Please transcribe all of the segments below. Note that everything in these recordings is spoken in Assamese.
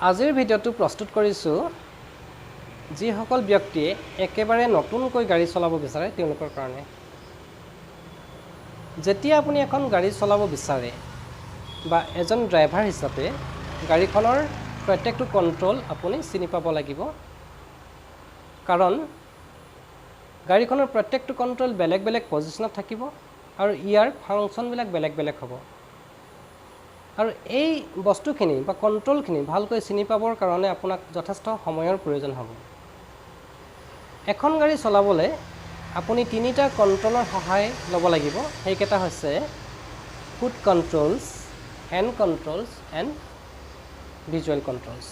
আজিৰ ভিডিঅ'টো প্ৰস্তুত কৰিছোঁ যিসকল ব্যক্তিয়ে একেবাৰে নতুনকৈ গাড়ী চলাব বিচাৰে তেওঁলোকৰ কাৰণে। যেতিয়া আপুনি এখন গাড়ী চলাব বিচাৰে বা এজন ড্ৰাইভাৰ হিচাপে গাড়ীখনৰ প্ৰত্যেকটো কণ্ট্ৰল আপুনি চিনি পাব লাগিব, কাৰণ গাড়ীখনৰ প্ৰত্যেকটো কণ্ট্ৰল বেলেগ বেলেগ পজিশ্যনত থাকিব আৰু ইয়াৰ ফাংচনবিলাক বেলেগ বেলেগ হ'ব। আৰু এই বস্তুখিনি বা কণ্ট্ৰলখিনি ভালকৈ চিনি পাবৰ কাৰণে আপোনাক যথেষ্ট সময়ৰ প্ৰয়োজন হ'ব। এখন গাড়ী চলাবলৈ আপুনি তিনিটা কণ্ট্ৰলৰ সহায় ল'ব লাগিব। সেইকেইটা হৈছে foot controls, hand controls and visual controls.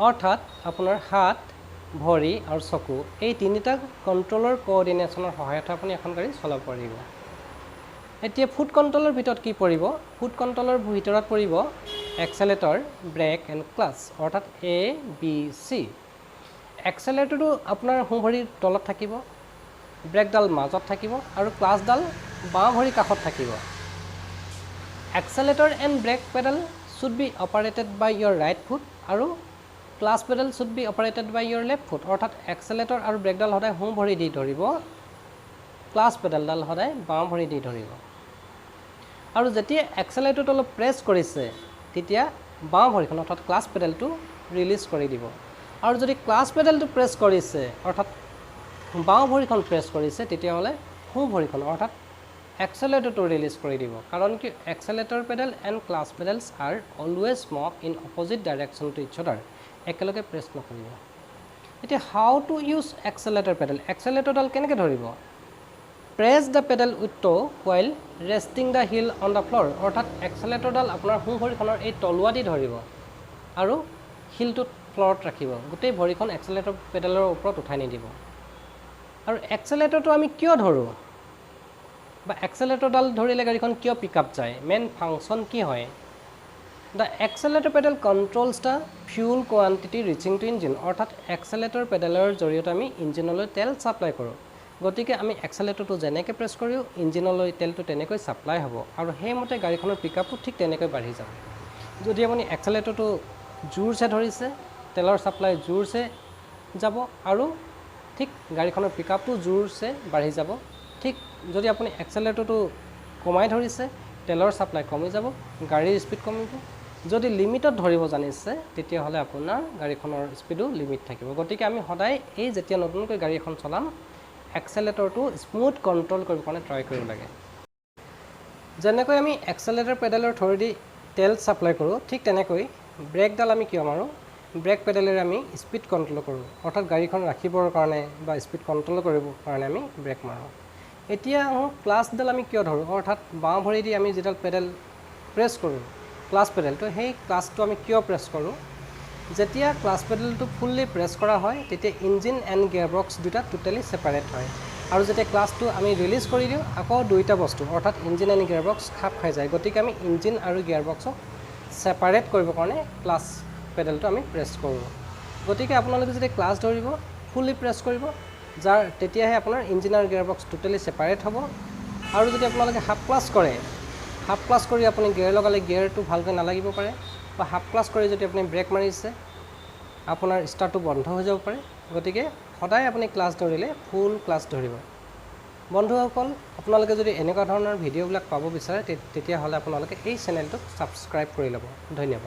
অৰ্থাৎ আপোনাৰ হাত, ভৰি আৰু চকু এই তিনিটা কণ্ট্ৰলৰ কোঅৰ্ডিনেশ্যনৰ সহায়ত আপুনি এখন গাড়ী চলাব পাৰিব। এতিয়া ফুট কণ্ট্ৰলৰ ভিতৰত কি পৰিব? ফুট কণ্ট্ৰলৰ ভিতৰত পৰিব এক্সেলেটৰ, ব্ৰেক এণ্ড ক্লাছ, অৰ্থাৎ ABC। এক্সেলেটৰটো আপোনাৰ সোঁ ভৰিৰ তলত থাকিব, ব্ৰেকডাল মাজত থাকিব আৰু ক্লাছডাল বাওঁ ভৰিৰ কাষত থাকিব। Accelerator and brake pedal should be operated by your right foot আৰু clutch pedal should be operated by your left foot. অৰ্থাৎ এক্সেলেটৰ আৰু ব্ৰেকডাল সদায় সোঁ ভৰি দি ধৰিব, ক্লাছ পেডেলডাল সদায় বাওঁ ভৰি দি ধৰিব। আৰু যেতিয়া এক্সেলেটৰটো অলপ প্ৰেছ কৰিছে তেতিয়া বাওঁ ভৰিখন অৰ্থাৎ ক্লাছ পেডেলটো ৰিলিজ কৰি দিব। আৰু যদি ক্লাছ পেডেলটো প্ৰেছ কৰিছে অৰ্থাৎ বাওঁ ভৰিখন প্ৰেছ কৰিছে তেতিয়াহ'লে সোঁ ভৰিখন অৰ্থাৎ এক্সেলেটৰটো ৰিলিজ কৰি দিব। কাৰণ কি accelerator pedal and clutch pedals are always move in opposite direction to each other, একেলগে প্ৰেছ নকৰিব। এতিয়া how to use accelerator pedal? এক্সেলেটৰডাল কেনেকৈ ধৰিব? Press the pedal with toe while resting the heel on the floor. অৰ্থাৎ এক্সেলেটৰডাল আপোনাৰ সোঁ ভৰিখনৰ এই তলুৱা দি ধৰিব আৰু হিলটোত ফ্ল'ৰত ৰাখিব। গোটেই ভৰিখন এক্সেলেটৰ পেডেলৰ ওপৰত উঠাই নিদিব। আৰু এক্সেলেটৰটো আমি কিয় ধৰোঁ বা এক্সেলেটৰডাল ধৰিলে গাড়ীখন কিয় পিক আপ যায়? মেইন ফাংচন কি হয়? The accelerator pedal controls the fuel quantity reaching to engine. অৰ্থাৎ এক্সেলেটৰ পেডেলৰ জৰিয়তে আমি ইঞ্জিনলৈ তেল ছাপ্লাই কৰোঁ। গতিকে আমি এক্সেলেটৰটো যেনেকৈ প্ৰেছ কৰিও ইঞ্জিনলৈ তেলটো তেনেকৈ ছাপ্লাই হ'ব আৰু সেইমতে গাড়ীখনৰ পিক আপটো ঠিক তেনেকৈ বাঢ়ি যাব। যদি আপুনি এক্সেলেটৰটো জোৰছে ধৰিছে তেলৰ ছাপ্লাই জোৰছে যাব আৰু ঠিক গাড়ীখনৰ পিক আপটো জোৰছে বাঢ়ি যাব। ঠিক যদি আপুনি এক্সেলেটৰটো কমাই ধৰিছে তেলৰ ছাপ্লাই কমি যাব, গাড়ীৰ স্পীড কমিব। যদি লিমিটত ধৰিব জানিছে তেতিয়াহ'লে আপোনাৰ গাড়ীখনৰ স্পীডো লিমিট থাকিব। গতিকে আমি সদায় এই যেতিয়া নতুনকৈ গাড়ী এখন চলাম এক্সেলেটৰটো স্মুথ কণ্ট্ৰল কৰিব কাৰণে ট্ৰাই কৰিব লাগে। যেনেকৈ আমি এক্সেলেটৰ পেডেলৰ থ্ৰুদি তেল ছাপ্লাই কৰোঁ ঠিক তেনেকৈ ব্ৰেকডাল আমি কিয় মাৰোঁ? ব্ৰেক পেডেলেৰে আমি স্পীড কণ্ট্ৰল কৰোঁ। অৰ্থাৎ গাড়ীখন ৰাখিবৰ কাৰণে বা স্পীড কণ্ট্ৰল কৰিবৰ কাৰণে আমি ব্ৰেক মাৰোঁ। এতিয়া ক্লাছডাল আমি কিয় ধৰোঁ? অৰ্থাৎ বাওঁ ভৰি দি আমি যিডাল পেডেল প্ৰেছ কৰোঁ ক্লাছ পেডেলটো, সেই ক্লাছটো আমি কিয় প্ৰেছ কৰোঁ? যেতিয়া ক্লাছ পেডেলটো ফুল্লি প্ৰেছ কৰা হয় তেতিয়া ইঞ্জিন এণ্ড গিয়াৰ বক্স দুটা টোটেলি ছেপাৰেট হয়। আৰু যেতিয়া ক্লাছটো আমি ৰিলিজ কৰি দিওঁ আকৌ দুইটা বস্তু অৰ্থাৎ ইঞ্জিন এণ্ড গিয়াৰ বক্স খাপ খাই যায়। গতিকে আমি ইঞ্জিন আৰু গিয়াৰ বক্সক ছেপাৰেট কৰিবৰ কাৰণে ক্লাছ পেডেলটো আমি প্ৰেছ কৰোঁ। গতিকে আপোনালোকে যদি ক্লাছ ধৰিব ফুল্লি প্ৰেছ কৰিব তেতিয়াহে আপোনাৰ ইঞ্জিন আৰু গিয়াৰ বক্স টোটেলি ছেপাৰেট হ'ব। আৰু যদি আপোনালোকে হাফ ক্লাছ কৰে, হাফ ক্লাছ কৰি আপুনি গিয়াৰ লগালে গিয়াৰটো ভালকৈ নালাগিব পাৰে, বা হাফ ক্লাছ কৰি যদি আপুনি ব্ৰেক মাৰিছে আপোনাৰ ষ্টাৰ্টটো বন্ধ হৈ যাব পাৰে। গতিকে সদায় আপুনি ক্লাছ ধৰিলে ফুল ক্লাছ ধৰিব। বন্ধুসকল, আপোনালোকে যদি এনেকুৱা ধৰণৰ ভিডিঅ'বিলাক পাব বিচাৰে তেতিয়াহ'লে আপোনালোকে এই চেনেলটোক ছাবস্ক্ৰাইব কৰি ল'ব। ধন্যবাদ।